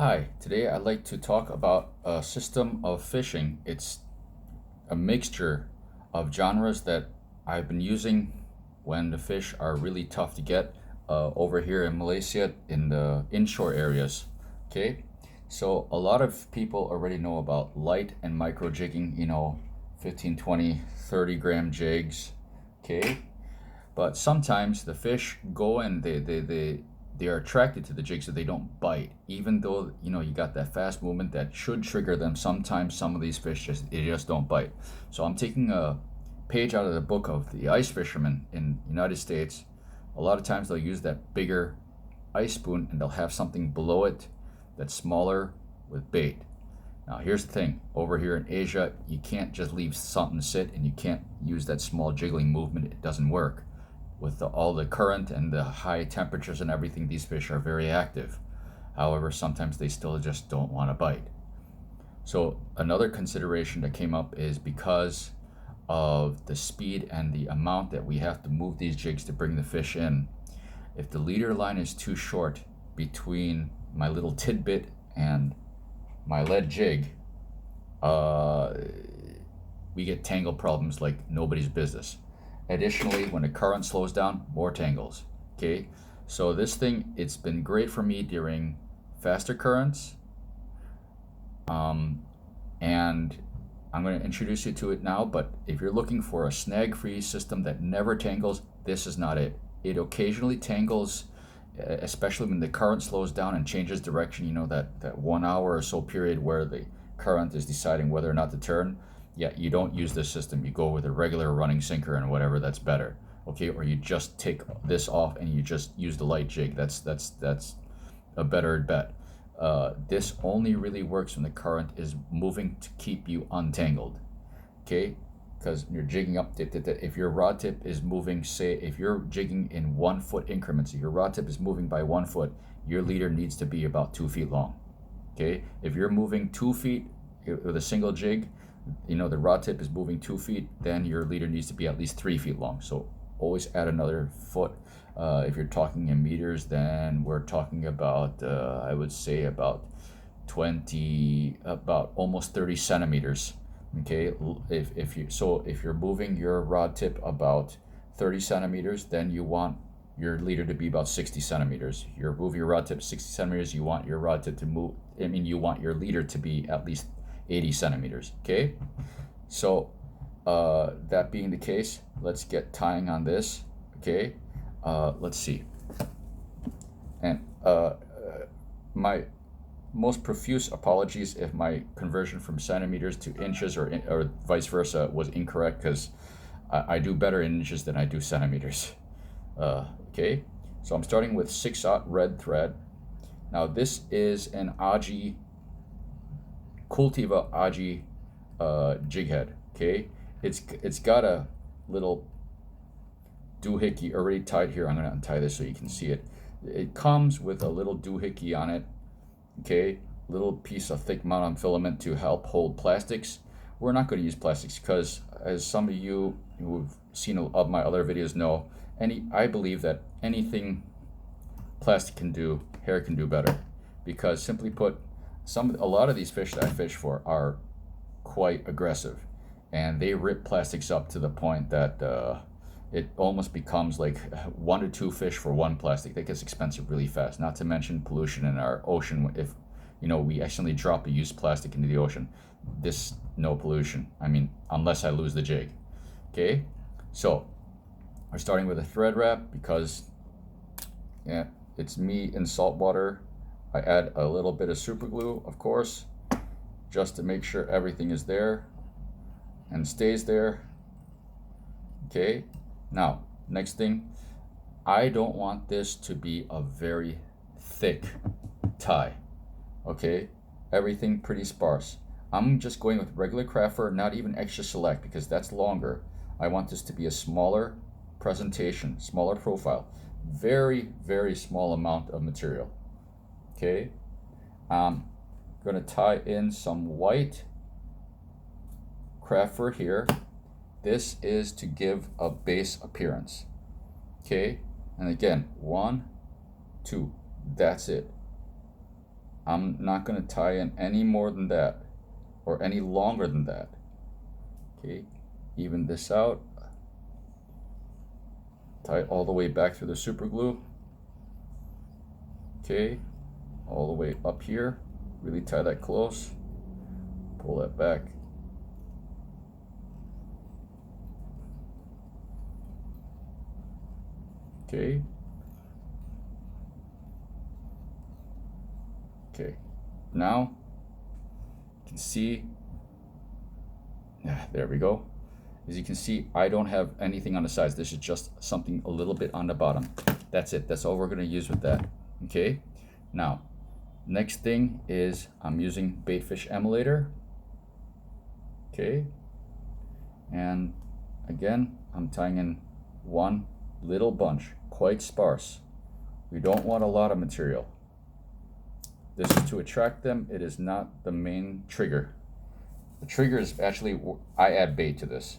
Hi, today I'd like to talk about a system of fishing. It's a mixture of genres that I've been using when the fish are really tough to get over here in Malaysia in the inshore areas. Okay, so a lot of people already know about light and micro jigging, 15, 20, 30 gram jigs. Okay, but sometimes the fish go and they are attracted to the jig so they don't bite, even though you got that fast movement that should trigger them. Sometimes some of these fish just don't bite. So I'm taking a page out of the book of the ice fishermen in the United States. A lot of times they'll use that bigger ice spoon and they'll have something below it that's smaller with bait. Now here's the thing, over here in Asia you can't just leave something sit, and you can't use that small jiggling movement. It doesn't work. With all the current and the high temperatures and everything, these fish are very active. However, sometimes they still just don't want to bite. So another consideration that came up is because of the speed and the amount that we have to move these jigs to bring the fish in. If the leader line is too short between my little tidbit and my lead jig, we get tangle problems like nobody's business. Additionally, when the current slows down, more tangles. Okay, so this thing, it's been great for me during faster currents, and I'm going to introduce you to it now. But if you're looking for a snag-free system that never tangles, this is not it. It occasionally tangles, especially when the current slows down and changes direction. That 1 hour or so period where the current is deciding whether or not to turn. Yeah, you don't use this system. You go with a regular running sinker and whatever that's better. Okay, or you just take this off and you just use the light jig. That's a better bet. This only really works when the current is moving to keep you untangled. Okay, because you're jigging up. If your rod tip is moving, say if you're jigging in 1 foot increments, if your rod tip is moving by 1 foot, your leader needs to be about 2 feet long. Okay, if you're moving 2 feet with a single jig, the rod tip is moving 2 feet, then your leader needs to be at least 3 feet long. So always add another foot. If you're talking in meters, then we're talking about I would say about almost 30 centimeters. Okay, if you're moving your rod tip about 30 centimeters, then you want your leader to be about 60 centimeters. You're moving your rod tip 60 centimeters, you want your rod tip to move, you want your leader to be at least 80 centimeters. Okay, so that being the case, let's get tying on this. Okay, let's see. And my most profuse apologies if my conversion from centimeters to inches or vice versa was incorrect, because I do better in inches than I do centimeters. Okay, so I'm starting with 6/0 red thread. Now this is an Aji Cultiva Aji jig head. Okay, it's got a little doohickey already tied here. I'm going to untie this so you can see it. It comes with a little doohickey on it. Okay, little piece of thick monofilament to help hold plastics. We're not going to use plastics because, as some of you who've seen of my other videos know, I believe that anything plastic can do, hair can do better. Because simply put, a lot of these fish that I fish for are quite aggressive, and they rip plastics up to the point that it almost becomes like 1 to 2 fish for 1 plastic. That gets expensive really fast. Not to mention pollution in our ocean. If we accidentally drop a used plastic into the ocean, no pollution. Unless I lose the jig. Okay, so we're starting with a thread wrap because it's me in salt water. I add a little bit of super glue, of course, just to make sure everything is there and stays there. Okay, now next thing, I don't want this to be a very thick tie. Okay, everything pretty sparse. I'm just going with regular craft fur, not even extra select, because that's longer. I want this to be a smaller presentation, smaller profile, very, very small amount of material. Okay, I'm going to tie in some white craft fur here. This is to give a base appearance. Okay, and again, 1, 2, that's it. I'm not going to tie in any more than that or any longer than that. Okay, even this out, tie it all the way back through the super glue. Okay, all the way up here, really tie that close, pull that back. Okay. Okay, now you can see, there we go. As you can see, I don't have anything on the sides. This is just something a little bit on the bottom. That's it. That's all we're going to use with that. Okay, now next thing is I'm using baitfish emulator. Okay, and again, I'm tying in one little bunch, quite sparse. We don't want a lot of material. This is to attract them. It is not the main trigger. The trigger is actually, I add bait to this.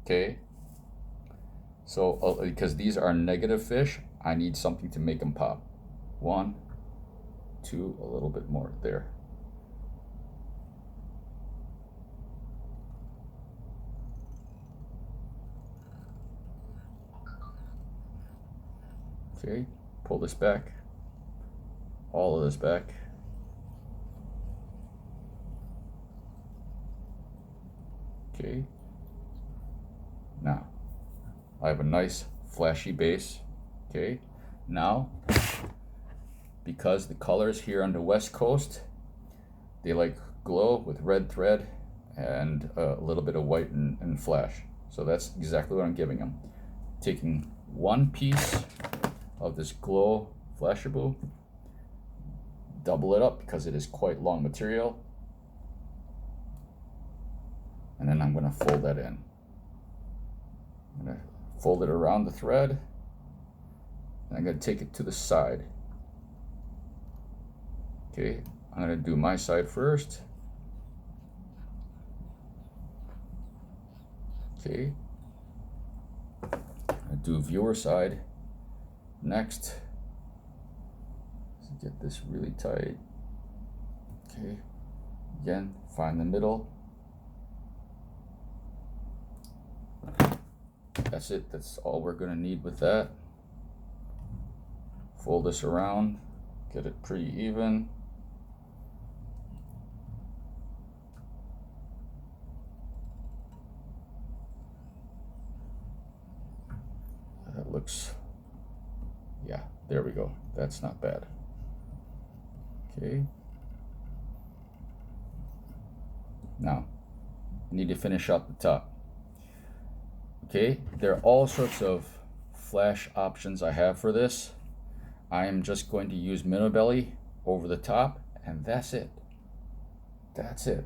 Okay, so because these are negative fish, I need something to make them pop. 1, 2, a little bit more there. Okay, pull this back, all of this back. Okay, now I have a nice flashy base. Okay, now because the colors here on the West Coast, they like glow with red thread and a little bit of white and flash. So that's exactly what I'm giving them. Taking one piece of this glow flashaboo, double it up because it is quite long material, and then I'm going to fold that in. I'm going to fold it around the thread, and I'm going to take it to the side. Okay, I'm going to do my side first. Okay, I do viewer side next. So get this really tight. Okay, again, find the middle. That's it. That's all we're going to need with that. Fold this around, get it pretty even. That looks, yeah, there we go. That's not bad. Okay. Now, I need to finish up the top. Okay, there are all sorts of flash options I have for this. I am just going to use minnow belly over the top, and that's it. That's it.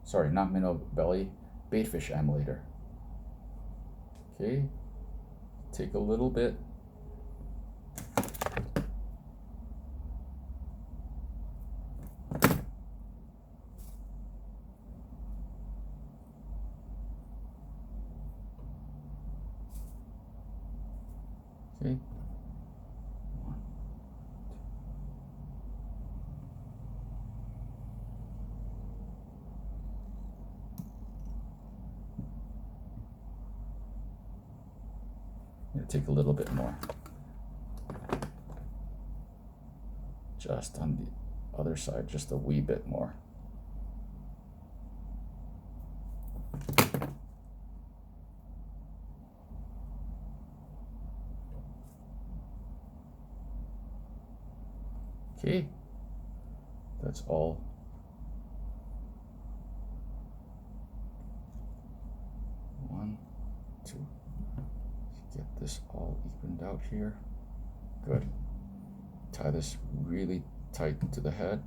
Sorry, not minnow belly, baitfish emulator. Okay, take a little bit. Okay. Take a little bit more. Just on the other side, just a wee bit more. Okay, that's all. One, two. Get this all evened out here. Good. Tie this really tight to the head.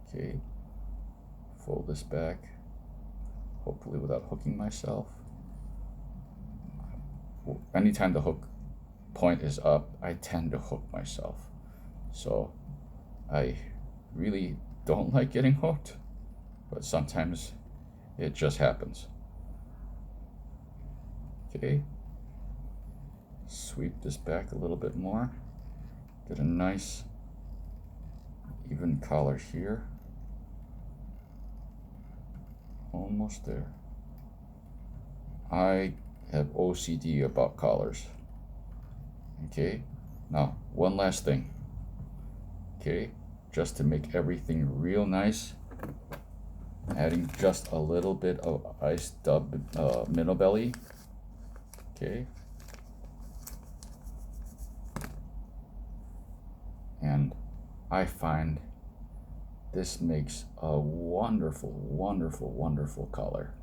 Okay. Fold this back, hopefully without hooking myself. Anytime the hook point is up, I tend to hook myself. So I really don't like getting hooked, but sometimes it just happens. Okay. Sweep this back a little bit more. Get a nice even collar here. Almost there. I have OCD about collars. Okay, now one last thing. Okay, just to make everything real nice, adding just a little bit of ice dub minnow belly. Okay, and I find this makes a wonderful, wonderful, wonderful color.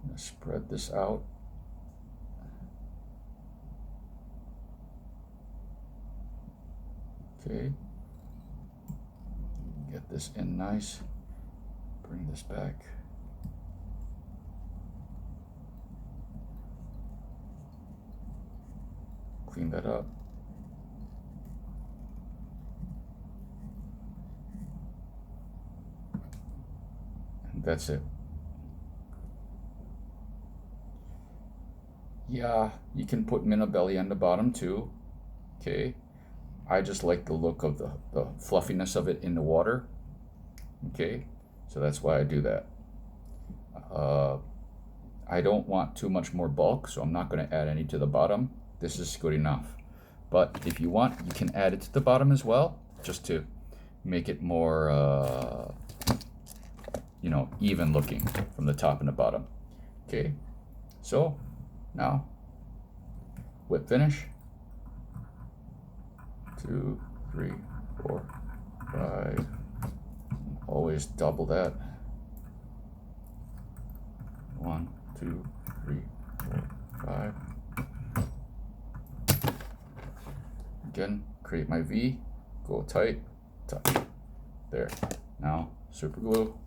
I'm gonna spread this out. Okay, get this in nice, bring this back. Clean that up. And that's it. Yeah, you can put minnow belly on the bottom too. Okay. I just like the look of the fluffiness of it in the water. Okay, so that's why I do that. I don't want too much more bulk, so I'm not going to add any to the bottom. This is good enough. But if you want, you can add it to the bottom as well, just to make it more, you know, even looking from the top and the bottom. Okay, so now whip finish. 2, 3, 4, 5. Always double that. 1, 2, 3, 4, 5. Again, create my V, go tight, tight. There. Now, super glue.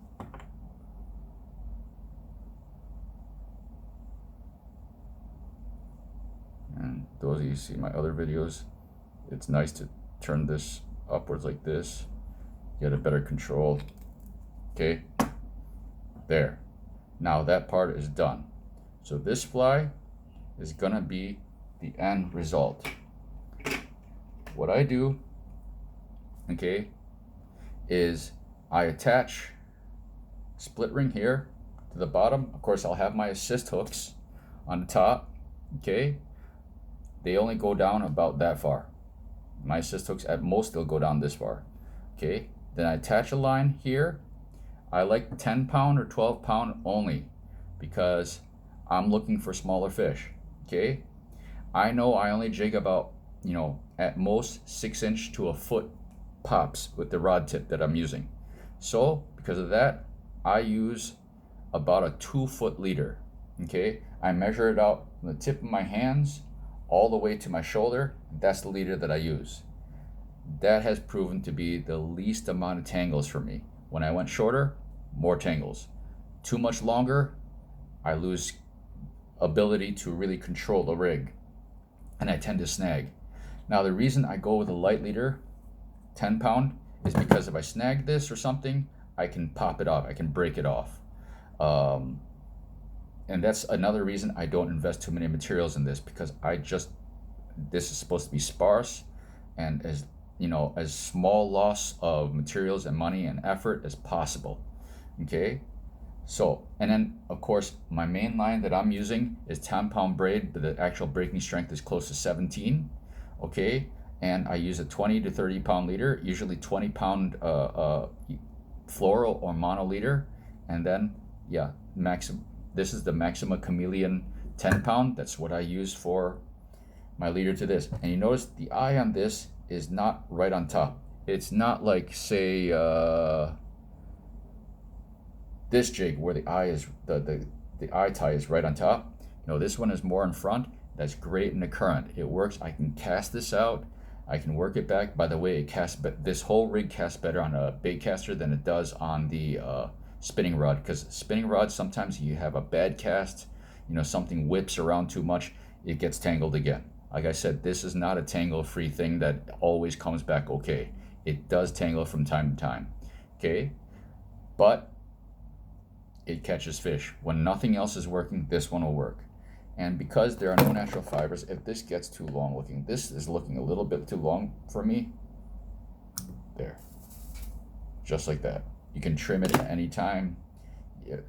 And those of you who see my other videos, it's nice to turn this upwards like this, get a better control. Okay, there. Now that part is done. So this fly is gonna be the end result. What I do, okay, is I attach split ring here to the bottom. Of course, I'll have my assist hooks on the top. Okay, they only go down about that far. My assist hooks, at most, they'll go down this far. Okay, then I attach a line here. I like 10-pound or 12-pound only because I'm looking for smaller fish. Okay, I know I only jig about, you know, at most 6-inch to a foot pops with the rod tip that I'm using. So because of that, I use about a 2-foot leader. Okay, I measure it out from the tip of my hands all the way to my shoulder. That's the leader that I use. That has proven to be the least amount of tangles for me. When I went shorter, more tangles. Too much longer, I lose ability to really control the rig, and I tend to snag. Now the reason I go with a light leader, 10-pound, is because if I snag this or something, I can pop it off, I can break it off. And that's another reason I don't invest too many materials in this, because this is supposed to be sparse and as, you know, as small loss of materials and money and effort as possible. Okay, so, and then of course my main line that I'm using is 10-pound braid, but the actual breaking strength is close to 17. Okay, and I use a 20 to 30-pound leader, usually 20-pound floral or mono leader, and then yeah, this is the Maxima Chameleon 10-pound. That's what I use for my leader to this. And you notice the eye on this is not right on top. It's not like, say, this jig where the eye is the eye tie is right on top. No, this one is more in front. That's great in the current. It works. I can cast this out. I can work it back. By the way, it casts, but this whole rig casts better on a bait caster than it does on the spinning rod, because spinning rods, sometimes you have a bad cast, you know, something whips around too much, it gets tangled again. Like I said, this is not a tangle free thing that always comes back okay. It does tangle from time to time. Okay, but it catches fish. When nothing else is working, this one will work. And because there are no natural fibers, if this gets too long looking, this is looking a little bit too long for me. There, just like that. You can trim it at any time.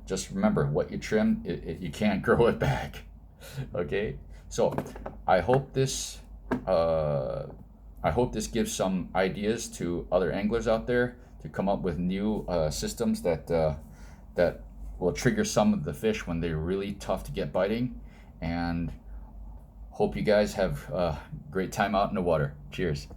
Just remember, what you trim, you can't grow it back. Okay, so I hope this gives some ideas to other anglers out there to come up with new systems that that will trigger some of the fish when they're really tough to get biting. And hope you guys have a great time out in the water. Cheers.